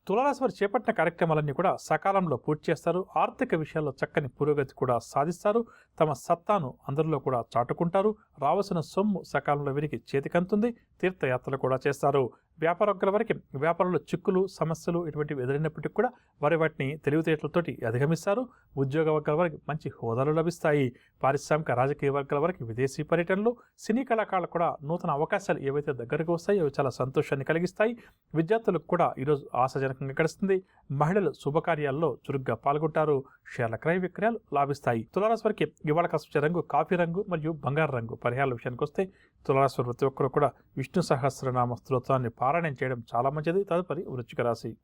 తులారాశి వారు చేపట్టిన కార్యక్రమాలన్నీ కూడా సకాలంలో పూర్తి చేస్తారు. ఆర్థిక విషయాల్లో చక్కని పురోగతి కూడా సాధిస్తారు. తమ సత్తాను అందరిలో కూడా చాటుకుంటారు. రావాల్సిన సొమ్ము సకాలంలో వీరికి చేతికంతుంది. తీర్థయాత్రలు కూడా చేస్తారు. వ్యాపారస్తుల వారికి వ్యాపారంలో చిక్కులు, సమస్యలు ఇటువంటివి ఎదురైనప్పటికీ కూడా వాటిని తెలివితేటలతోటి అధిగమిస్తారు. ఉద్యోగ వర్గాల వారికి మంచి హోదాలు లభిస్తాయి. పారిశ్రామిక, రాజకీయ వర్గాల వారికి విదేశీ పర్యటనలు, సినీ కళాకారులకు కూడా నూతన అవకాశాలు ఏవైతే దగ్గరకు వస్తాయో అవి చాలా సంతోషాన్ని కలిగిస్తాయి. విద్యార్థులకు కూడా ఈరోజు ఆశాజనకంగా గడుస్తుంది. మహిళలు శుభకార్యాల్లో చురుగ్గా పాల్గొంటారు. షేర్ల క్రయ విక్రయాలు లాభిస్తాయి. తులారాశి వారికి ఇవాళ కాస్త రంగు కాఫీ రంగు మరియు బంగారు రంగు. పరిహారాల విషయానికి వస్తే తులారాశి వారు ప్రతి ఒక్కరు కూడా విష్ణు సహస్రనామ స్తోత్రాన్ని పారాయణం చేయడం చాలా మంచిది. తదుపరి వృశ్చిక రాశి.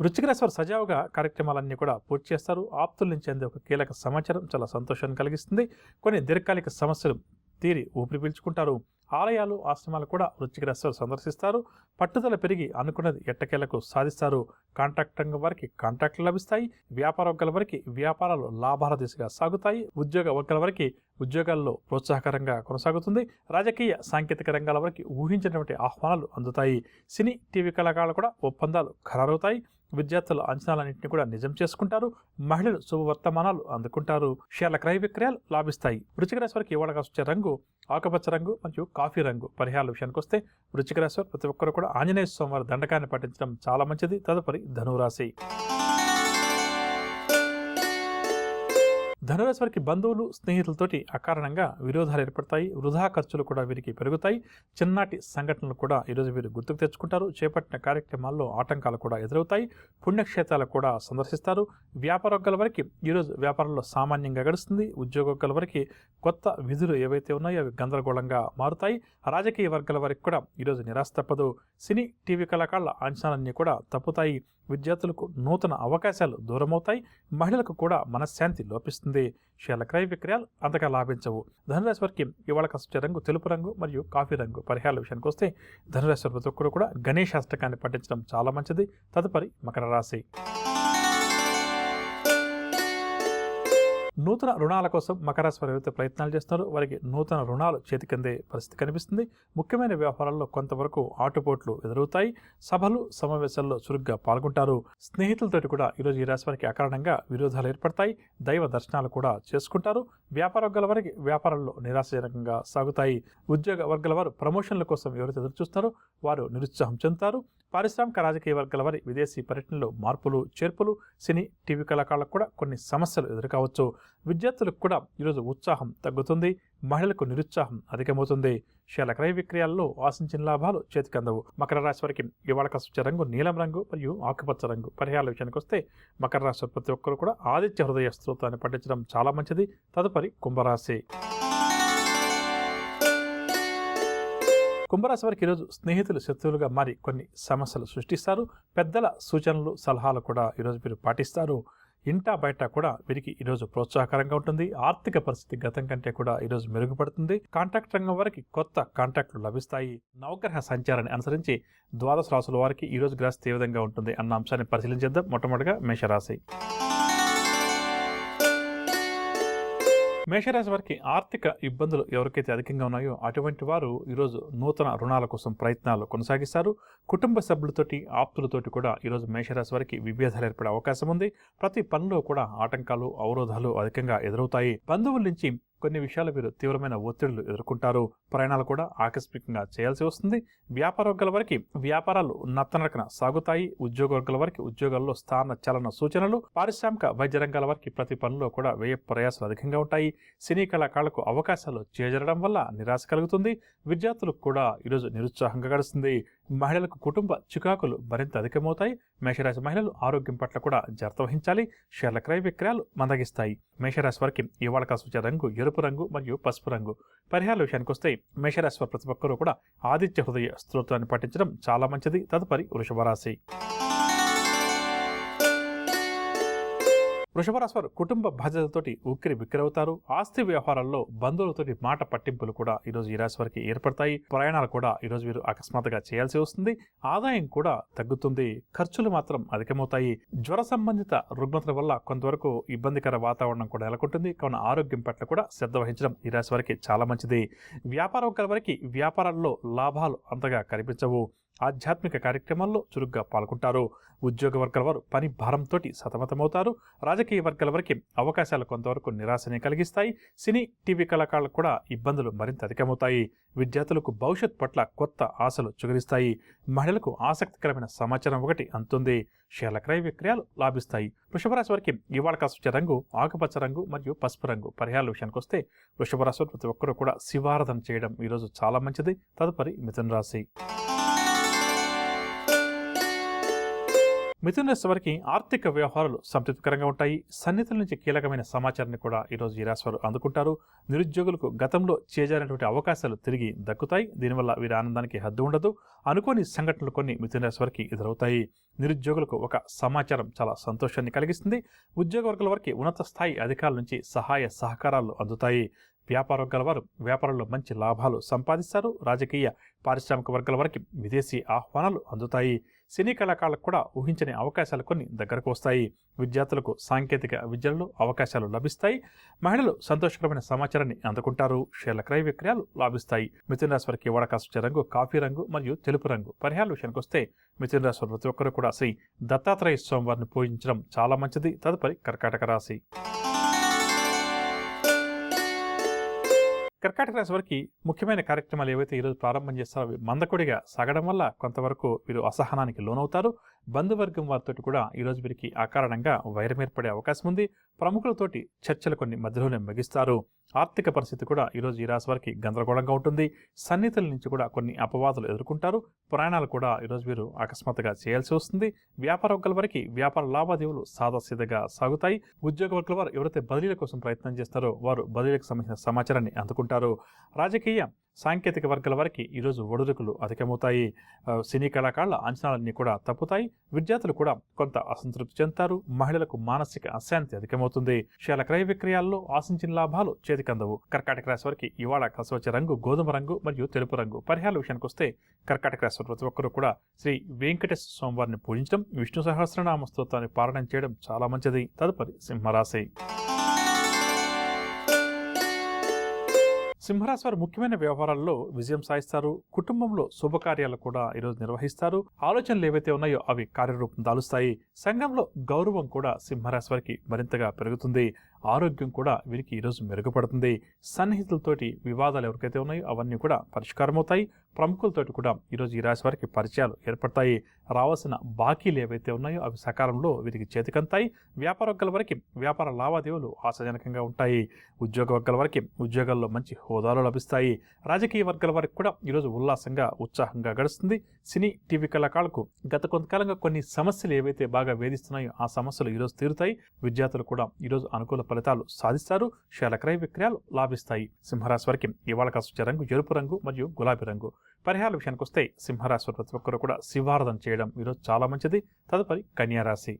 వృశ్చిక రాశి వారు సజావుగా కార్యక్రమాలన్నీ కూడా పూర్తి చేస్తారు. ఆప్తుల నుంచి అందే ఒక కీలక సమాచారం చాలా సంతోషాన్ని కలిగిస్తుంది. కొన్ని దీర్ఘకాలిక సమస్యలు తీరి ఊపిరి పీల్చుకుంటారు. ఆలయాలు, ఆశ్రమాలు కూడా వృశ్చిక రాశి వారు సందర్శిస్తారు. పట్టుదల పెరిగి అనుకున్నది ఎట్టకేలకు సాధిస్తారు. కాంట్రాక్ట్ రంగం వారికి కాంట్రాక్టులు లభిస్తాయి. వ్యాపార వర్గాల వారికి వ్యాపారాలు లాభాల దిశగా సాగుతాయి. ఉద్యోగ వర్గాల వారికి ఉద్యోగాల్లో ప్రోత్సాహకరంగా కొనసాగుతుంది. రాజకీయ, సాంకేతిక రంగాల వారికి ఊహించినటువంటి ఆహ్వానాలు అందుతాయి. సినీ, టీవీ కళాకారులు కూడా ఒప్పందాలు ఖరారవుతాయి. విద్యార్థుల అంచనాలన్నింటినీ కూడా నిజం చేసుకుంటారు. మహిళలు శుభవర్తమానాలు అందుకుంటారు. షేర్ల క్రయ విక్రయాలు లాభిస్తాయి. వృశ్చిక రాశి వారికి ఇవాళ వచ్చే రంగు ఆకుపచ్చ రంగు మరియు కాఫీ రంగు. పరిహారాల విషయానికి వస్తే వృశ్చిక రాశి వారు ప్రతి ఒక్కరు కూడా ఆంజనేయ స్వామి వారి దండకాన్ని పఠించడం చాలా మంచిది. తదుపరి ధనురాశి. ధనురాశి వారికి బంధువులు, స్నేహితులతోటి అకారణంగా విరోధాలు ఏర్పడతాయి. వృధా ఖర్చులు కూడా వీరికి పెరుగుతాయి. చిన్ననాటి సంఘటనలు కూడా ఈరోజు వీరు గుర్తుకు తెచ్చుకుంటారు. చేపట్టిన కార్యక్రమాల్లో ఆటంకాలు కూడా ఎదురవుతాయి. పుణ్యక్షేత్రాలు కూడా సందర్శిస్తారు. వ్యాపార వర్గాల వారికి ఈరోజు వ్యాపారంలో సామాన్యంగా గడుస్తుంది. ఉద్యోగ వర్గాల వారికి కొత్త విధులు ఏవైతే ఉన్నాయో అవి గందరగోళంగా మారుతాయి. రాజకీయ వర్గాల వారికి కూడా ఈరోజు నిరాశ తప్పదు. సినీ, టీవీ కళాకారుల అంచనాలన్నీ కూడా తప్పుతాయి. విద్యార్థులకు నూతన అవకాశాలు దూరమవుతాయి. మహిళలకు కూడా మనశ్శాంతి లోపిస్తుంది. షేర్ల క్రయ విక్రయాలు అంతగా లాభించవు. ధనురాశి వారికి ఇవాళ కష్ట రంగు తెలుపు రంగు మరియు కాఫీ రంగు. పరిహారాల విషయానికి వస్తే ధనురాశి వారి ప్రతి ఒక్కరు కూడా గణేశాష్టకాన్ని పఠించడం చాలా మంచిది. తదుపరి మకర రాశి. నూతన రుణాల కోసం మకర రాశి వారు ఎవరైతే ప్రయత్నాలు చేస్తున్నారో వారికి నూతన రుణాలు చేతికందే పరిస్థితి కనిపిస్తుంది. ముఖ్యమైన వ్యవహారాల్లో కొంతవరకు ఆటుపోట్లు ఎదురవుతాయి. సభలు, సమావేశాల్లో చురుగ్గా పాల్గొంటారు. స్నేహితులతోటి కూడా ఈరోజు ఈ రాశి వారికి అకారణంగా విరోధాలు ఏర్పడతాయి. దైవ దర్శనాలు కూడా చేసుకుంటారు. వ్యాపార వర్గాల వారికి వ్యాపారాల్లో నిరాశజనకంగా సాగుతాయి. ఉద్యోగ వర్గాల వారు ప్రమోషన్ల కోసం ఎవరైతే ఎదురు చూస్తారో వారు నిరుత్సాహం చెందుతారు. పారిశ్రామిక, రాజకీయ వర్గాల వారి విదేశీ పర్యటనలో మార్పులు, చేర్పులు, సినీ, టీవీ కళాకారులకు కూడా కొన్ని సమస్యలు ఎదురుకావచ్చు. విద్యార్థులకు కూడా ఈరోజు ఉత్సాహం తగ్గుతుంది. మహిళలకు నిరుత్సాహం అధికమవుతుంది. షేర్ల క్రయ విక్రయాల్లో ఆశించిన లాభాలు చేతికందవు. మకర రాశి వారికి ఇవాళ వచ్చే రంగు నీలం రంగు మరియు ఆకుపచ్చ రంగు. పరిహారాల విషయానికి వస్తే మకర రాశి ప్రతి ఒక్కరు కూడా ఆదిత్య హృదయ స్తోత్రాన్ని పఠించడం చాలా మంచిది. తదుపరి కుంభరాశి. కుంభరాశి వారికి ఈరోజు స్నేహితులు శత్రువులుగా మారి కొన్ని సమస్యలు సృష్టిస్తారు. పెద్దల సూచనలు, సలహాలు కూడా ఈరోజు మీరు పాటిస్తారు. ఇంటా బయట కూడా వీరికి ఈరోజు ప్రోత్సాహకరంగా ఉంటుంది. ఆర్థిక పరిస్థితి గతం కంటే కూడా ఈరోజు మెరుగుపడుతుంది. కాంట్రాక్ట్ రంగం వారికి కొత్త కాంట్రాక్టులు లభిస్తాయి. నవగ్రహ సంచారాన్ని అనుసరించి ద్వాదశ రాశుల వారికి ఈరోజు గ్రహస్థితి ఏ విధంగా ఉంటుంది అన్న అంశాన్ని పరిశీలించేద్దాం. మొట్టమొదటిగా మేషరాశి. మేషరాశి వారికి ఆర్థిక ఇబ్బందులు ఎవరికైతే అధికంగా ఉన్నాయో అటువంటి వారు ఈరోజు నూతన రుణాల కోసం ప్రయత్నాలు కొనసాగిస్తారు. కుటుంబ సభ్యులతోటి, ఆప్తులతోటి కూడా ఈరోజు మేషరాశి వారికి విభేదాలు ఏర్పడే అవకాశం ఉంది. ప్రతి పనిలో కూడా ఆటంకాలు, అవరోధాలు అధికంగా ఎదురవుతాయి. బంధువుల నుంచి కొన్ని విషయాలు వీరు తీవ్రమైన ఒత్తిళ్లు ఎదుర్కొంటారు. ప్రయాణాలు కూడా ఆకస్మికంగా చేయాల్సి వస్తుంది. వ్యాపార వర్గాల వారికి వ్యాపారాలు నత్తనడకన సాగుతాయి. ఉద్యోగ వర్గాల వారికి ఉద్యోగాల్లో స్థాన చలన సూచనలు. పారిశ్రామిక, వైద్య రంగాల వారికి ప్రతి పనిలో కూడా వ్యయ ప్రయాసాలు అధికంగా ఉంటాయి. సినీ కళాకారులకు అవకాశాలు చేజరడం వల్ల నిరాశ కలుగుతుంది. విద్యార్థులకు కూడా ఈరోజు నిరుత్సాహంగా గడుస్తుంది. మహిళలకు కుటుంబ చికాకులు మరింత అధికమవుతాయి. మేషరాశి మహిళలు ఆరోగ్యం పట్ల కూడా జాగ్రత్త వహించాలి. షేర్ల క్రయ విక్రయాలు మందగిస్తాయి. మేషరాశి వారికి ఇవాళ కాసూచే రంగు ఎరుపు రంగు మరియు పసుపు రంగు. పరిహారాల విషయానికి వస్తే మేషరాశి వారి ప్రతి ఒక్కరూ కూడా ఆదిత్య హృదయ స్తోత్రాన్ని పఠించడం చాలా మంచిది. తదుపరి వృషభ రాశి. వృషభ రాశి వారు కుటుంబ బాధ్యతలతోటి ఉక్కిరి బిక్కిరవుతారు. ఆస్తి వ్యవహారాల్లో బంధువులతోటి మాట పట్టింపులు కూడా ఈరోజు ఈ రాశి వారికి ఏర్పడతాయి. ప్రయాణాలు కూడా ఈరోజు వీరు అకస్మాత్తుగా చేయాల్సి వస్తుంది. ఆదాయం కూడా తగ్గుతుంది. ఖర్చులు మాత్రం అధికమవుతాయి. జ్వర సంబంధిత రుగ్మతల వల్ల కొంతవరకు ఇబ్బందికర వాతావరణం కూడా నెలకొంటుంది. కావున ఆరోగ్యం పట్ల కూడా శ్రద్ధ వహించడం ఈ రాశి వారికి చాలా మంచిది. వ్యాపార వర్గాల వారికి వ్యాపారాల్లో లాభాలు అంతగా కనిపించవు. ఆధ్యాత్మిక కార్యక్రమాల్లో చురుగ్గా పాల్గొంటారు. ఉద్యోగ వర్గాల వారు పని భారంతో సతమతమవుతారు. రాజకీయ వర్గాల వరకు అవకాశాలు కొంతవరకు నిరాశని కలిగిస్తాయి. సినీ టీవీ కళాకారులకు కూడా ఇబ్బందులు మరింత అధికమవుతాయి. విద్యార్థులకు భవిష్యత్ పట్ల కొత్త ఆశలు చిగురిస్తాయి. మహిళలకు ఆసక్తికరమైన సమాచారం ఒకటి అందుతుంది. షేర్ల క్రయ విక్రయాలు లాభిస్తాయి. వృషభ రాశి వారికి ఇవాళ కాసు రంగు ఆకుపచ్చ రంగు మరియు పసుపు రంగు. పరిహారాల విషయానికి వస్తే వృషభ రాశి ప్రతి ఒక్కరూ కూడా శివారాధన చేయడం ఈరోజు చాలా మంచిది. తదుపరి మిథున రాశి. మిథున రాశి వారికి ఆర్థిక వ్యవహారాలు సంతృప్తికరంగా ఉంటాయి. సన్నిహితుల నుంచి కీలకమైన సమాచారాన్ని కూడా ఈరోజు ఈ రాశి వారు అందుకుంటారు. నిరుద్యోగులకు గతంలో చేజారినటువంటి అవకాశాలు తిరిగి దక్కుతాయి. దీనివల్ల వీరి ఆనందానికి హద్దు ఉండదు. అనుకోని సంఘటనలు కొన్ని మిథున రాశి వారికి ఎదురవుతాయి. నిరుద్యోగులకు ఒక సమాచారం చాలా సంతోషాన్ని కలిగిస్తుంది. ఉద్యోగ వర్గాల వారికి ఉన్నత స్థాయి అధికారుల నుంచి సహాయ సహకారాలు అందుతాయి. వ్యాపార వర్గాల వారు వ్యాపారంలో మంచి లాభాలు సంపాదిస్తారు. రాజకీయ పారిశ్రామిక వర్గాల వారికి విదేశీ ఆహ్వానాలు అందుతాయి. సినీ కళాకారులకు కూడా ఊహించని అవకాశాలు కొన్ని దగ్గరకు వస్తాయి. విద్యార్థులకు సాంకేతిక విద్యలలో అవకాశాలు లభిస్తాయి. మహిళలు సంతోషకరమైన సమాచారాన్ని అందుకుంటారు. షేర్ల క్రయ విక్రయాలు లాభిస్తాయి. మిథున రాశి వారికి వాడకాసు రంగు కాఫీ రంగు మరియు తెలుపు రంగు. పరిహారాల విషయానికి వస్తే మిథున రాశి ప్రతి ఒక్కరు కూడా శ్రీ దత్తాత్రేయ స్వామి వారిని పూజించడం చాలా మంచిది. తదుపరి కర్కాటక రాశి. కర్కాటక రాశి వారికి ముఖ్యమైన కార్యక్రమాలు ఏవైతే ఈరోజు ప్రారంభం చేస్తారో అవి మందకొడిగా సాగడం వల్ల కొంతవరకు వీరు అసహనానికి లోనవుతారు. బంధువర్గం వారితో కూడా ఈరోజు వీరికి అకారణంగా వైరం ఏర్పడే అవకాశం ఉంది. ప్రముఖులతోటి చర్చలు కొన్ని మధ్యలోనే ముగిస్తారు. ఆర్థిక పరిస్థితి కూడా ఈరోజు ఈ రాశి వారికి గందరగోళంగా ఉంటుంది. సన్నిహితుల నుంచి కూడా కొన్ని అపవాదులు ఎదుర్కొంటారు. ప్రయాణాలు కూడా ఈరోజు వీరు అకస్మాత్తుగా చేయాల్సి వస్తుంది. వ్యాపార వర్గాల వారికి వ్యాపార లావాదేవీలు సాదాసీదగా సాగుతాయి. ఉద్యోగ వర్గాల వారు ఎవరైతే బదిలీల కోసం ప్రయత్నం చేస్తారో వారు బదిలీలకు సంబంధించిన సమాచారాన్ని అందుకుంటారు. రాజకీయ సాంకేతిక వర్గాల వారికి ఈరోజు ఒడిదుడుకులు అధికమవుతాయి. సినీ కళాకారుల అంచనాలన్నీ కూడా తప్పుతాయి. విద్యార్థులు కూడా కొంత అసంతృప్తి చెందుతారు. మహిళలకు మానసిక అశాంతి అధికమవుతుంది. షేర్ల క్రయ విక్రయాల్లో ఆశించిన లాభాలు చేతికందవు. కర్కాటక రాశి వారికి ఇవాళ కలిసి వచ్చే రంగు గోధుమ రంగు మరియు తెలుపు రంగు. పరిహారాల విషయానికి వస్తే కర్కాటక రాశి ప్రతి ఒక్కరూ కూడా శ్రీ వెంకటేశ్వర స్వామి వారిని పూజించడం, విష్ణు సహస్రనామ స్తోత్రాన్ని పారాయణం చేయడం చాలా మంచిది. తదుపరి సింహరాశి. సింహరాశి వారు ముఖ్యమైన వ్యవహారాల్లో విజయం సాధిస్తారు. కుటుంబంలో శుభకార్యాలు కూడా ఈరోజు నిర్వహిస్తారు. ఆలోచనలు ఏవైతే ఉన్నాయో అవి కార్యరూపం దాలుస్తాయి. సంఘంలో గౌరవం కూడా సింహరాశి వారికి మరింతగా పెరుగుతుంది. ఆరోగ్యం కూడా వీరికి ఈరోజు మెరుగుపడుతుంది. సన్నిహితులతోటి వివాదాలు ఎవరికైతే ఉన్నాయో అవన్నీ కూడా పరిష్కారం అవుతాయి. ప్రముఖులతోటి కూడా ఈరోజు ఈ రాశి వారికి పరిచయాలు ఏర్పడతాయి. రావాల్సిన బాకీలు ఏవైతే ఉన్నాయో అవి సకాలంలో వీరికి చేతికంతాయి. వ్యాపార వర్గాల వారికి వ్యాపార లావాదేవీలు ఆశాజనకంగా ఉంటాయి. ఉద్యోగ వర్గాల వారికి ఉద్యోగాల్లో మంచి హోదాలు లభిస్తాయి. రాజకీయ వర్గాల వారికి కూడా ఈరోజు ఉల్లాసంగా ఉత్సాహంగా గడుస్తుంది. సినీ టీవీ కళాకారులకు గత కొంతకాలంగా కొన్ని సమస్యలు ఏవైతే బాగా వేధిస్తున్నాయో ఆ సమస్యలు ఈరోజు తీరుతాయి. విద్యార్థులు కూడా ఈరోజు అనుకూల ఫలితాలు సాధిస్తారు. షేర్ల క్రయ విక్రయాలు లాభిస్తాయి. సింహరాశి వారికి ఇవాళ కాసు రంగు ఎరుపు రంగు మరియు గులాబీ రంగు. పరిహారాల విషయానికి వస్తే సింహరాశి ప్రతి ఒక్కరు కూడా శివారాధన చేయడం ఈరోజు చాలా మంచిది. తదుపరి కన్యారాశి.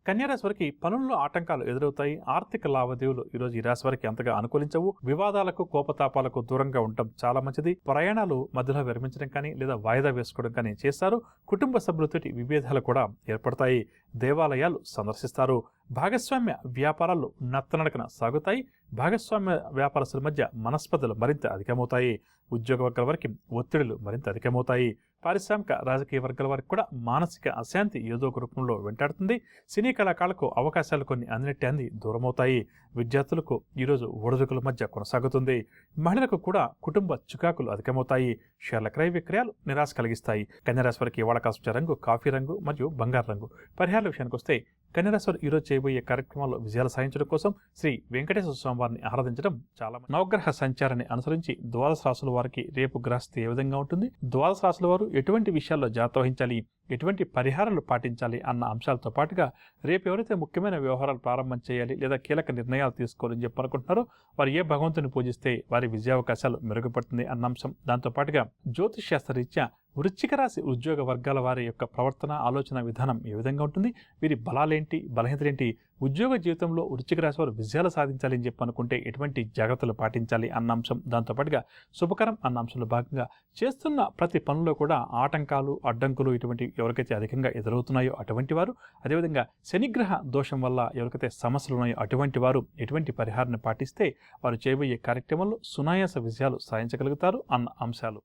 కన్యారాశి వారికి పనుల్లో ఆటంకాలు ఎదురవుతాయి. ఆర్థిక లావాదేవీలు ఈరోజు ఈ రాశి వారికి అంతగా అనుకూలించవు. వివాదాలకు కోపతాపాలకు దూరంగా ఉండటం చాలా మంచిది. ప్రయాణాలు మధ్యలో విరమించడం కానీ లేదా వాయిదా వేసుకోవడం కానీ చేస్తారు. కుటుంబ సభ్యులతోటి విభేదాలు కూడా ఏర్పడతాయి. దేవాలయాలు సందర్శిస్తారు. భాగస్వామ్య వ్యాపారాలు నత్తనడకన సాగుతాయి. భాగస్వామ్య వ్యాపారస్తుల మధ్య మనస్పర్ధలు మరింత అధికమవుతాయి. ఉద్యోగ వర్గాల వారికి ఒత్తిడులు మరింత అధికమవుతాయి. పారిశ్రామిక రాజకీయ వర్గాల వారికి కూడా మానసిక అశాంతి ఏదో ఒక రూపంలో వెంటాడుతుంది. సినీ కళాకారులకు అవకాశాలు కొన్ని అంది దూరమవుతాయి. విద్యార్థులకు ఈరోజు ఒడిదుడుకుల మధ్య కొనసాగుతుంది. మహిళలకు కూడా కుటుంబ చికాకులు అధికమవుతాయి. షేర్ల క్రయ విక్రయాలు నిరాశ కలిగిస్తాయి. కన్యారాశి వారికి ఇవాళ కాసు రంగు కాఫీ రంగు మరియు బంగారు రంగు. పరిహారాల విషయానికి వస్తే కన్యారాశి వారు ఈరోజు చేయబోయే కార్యక్రమాల్లో విజయాలు సాధించడం కోసం శ్రీ వెంకటేశ్వర స్వామి వారిని ఆరాధించడం చాలా నవగ్రహ సంచారాన్ని అనుసరించి ద్వాదశ రాశుల వారికి రేపు గ్రహస్థితి ఏ విధంగా ఉంటుంది, ద్వాదశ రాశుల వారు ఎటువంటి విషయాల్లో జాగ్రత్త వహించాలి, ఎటువంటి పరిహారాలు పాటించాలి అన్న అంశాలతో పాటుగా రేపు ఎవరైతే ముఖ్యమైన వ్యవహారాలు ప్రారంభం చేయాలి లేదా కీలక నిర్ణయాలు తీసుకోవాలని చెప్పి అనుకుంటున్నారో వారు ఏ భగవంతుని పూజిస్తే వారి విజయావకాశాలు మెరుగుపడుతుంది అన్న అంశం, దాంతో పాటుగా జ్యోతిష్ శాస్త్రరీత్యా వృశ్చిక రాశి ఉద్యోగ వర్గాల వారి యొక్క ప్రవర్తన ఆలోచన విధానం ఏ విధంగా ఉంటుంది, వీరి బలాలేంటి బలహీనతలేంటి, ఉద్యోగ జీవితంలో వృశ్చిక రాశి వారు విజయాలు సాధించాలి అని చెప్పి అనుకుంటే ఎటువంటి జాగ్రత్తలు పాటించాలి అన్న అంశం, దాంతోపాటుగా శుభకరం అన్న అంశంలో భాగంగా చేస్తున్న ప్రతి పనుల్లో కూడా ఆటంకాలు అడ్డంకులు ఇటువంటి ఎవరికైతే అధికంగా ఎదురవుతున్నాయో అటువంటి వారు, అదేవిధంగా శనిగ్రహ దోషం వల్ల ఎవరికైతే సమస్యలు ఉన్నాయో అటువంటి వారు ఎటువంటి పరిహారాన్ని పాటిస్తే వారు చేయబోయే కార్యక్రమంలో సునాయాస విజయాలు సాధించగలుగుతారు అన్న అంశాలు.